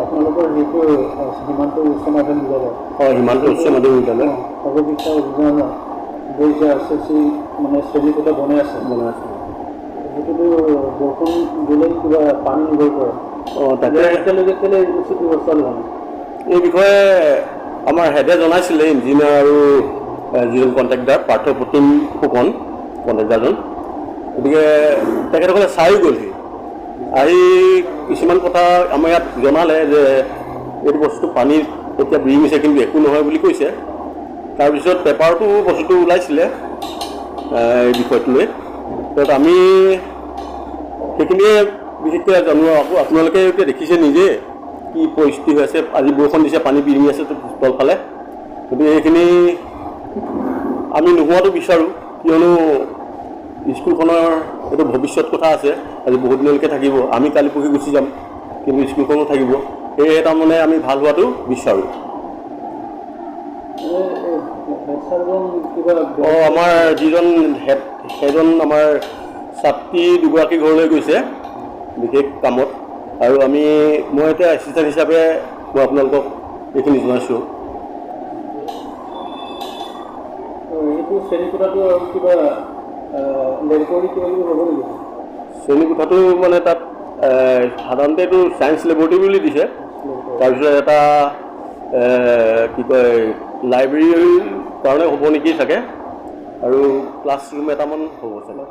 আপোনালোকৰ যিটো সীমান্ত উচ্চ মাধ্যমিক বিদ্যালয় সীমান্ত উচ্চ মাধ্যমিক বিদ্যালয় সৰ্বশিক্ষা অভিযানত গৈ যে SSC মানে শ্ৰেণীকোঠা বনাই আছে যিটো বৰষুণ দিলে কিবা পানী হৈ পৰে তাকে এতিয়ালৈকে কেলৈ উচিত ব্যৱস্থা লোৱা নাই এই বিষয়ে আমাৰ হেডে জনাইছিলে ইঞ্জিনিয়াৰ আৰু যিজন কণ্ট্ৰেক্টাৰ পাৰ্থপ্ৰতিম ফুকন কণ্ট্ৰেক্টাৰজন গতিকে তেখেতসকলে চাই গ'লহি আহি কিছুমান কথা আমাৰ ইয়াত জনালে যে এইটো বস্তু পানীত এতিয়া বিৰিঙিছে কিন্তু একো নহয় বুলি কৈছে তাৰপিছত পেপাৰটো বস্তুটো ওলাইছিলে এই বিষয়টো লৈ তাত আমি সেইখিনিয়ে বিশেষকৈ জানো আকৌ আপোনালোকে এতিয়া দেখিছে নিজে কি পৰিস্থিতি হৈ আছে আজি বৰষুণ দিছে পানী বিৰিঙি আছে তলফালে গতিকে এইখিনি আমি নোহোৱাটো বিচাৰোঁ কিয়নো স্কুলখনৰ এইটো ভৱিষ্যত কথা আছে আজি বহুত দিনলৈকে থাকিব আমি কালি পৰহি গুচি যাম কিন্তু স্কুলখনো থাকিব সেয়ে তাৰমানে আমি ভাল হোৱাটো বিচাৰোঁ আমাৰ যিজন সেইজন আমাৰ ছাত্ৰী দুগৰাকী ঘৰলৈ গৈছে বিশেষ কামত আৰু মই এতিয়া এছিষ্টেণ্ট হিচাপে মই আপোনালোকক এইখিনি জনাইছোঁ এইটো শ্ৰেণীকোঠাটো আৰু কিবা শ্ৰেণীকোঠাটো মানে তাত সাধাৰণতে এইটো ছায়েন্স লেবৰেটৰী বুলি দিছে তাৰপিছত এটা কি কয় লাইব্ৰেৰীৰ কাৰণে হ'ব নেকি চাগে আৰু ক্লাছৰুম এটামান হ'ব চাগে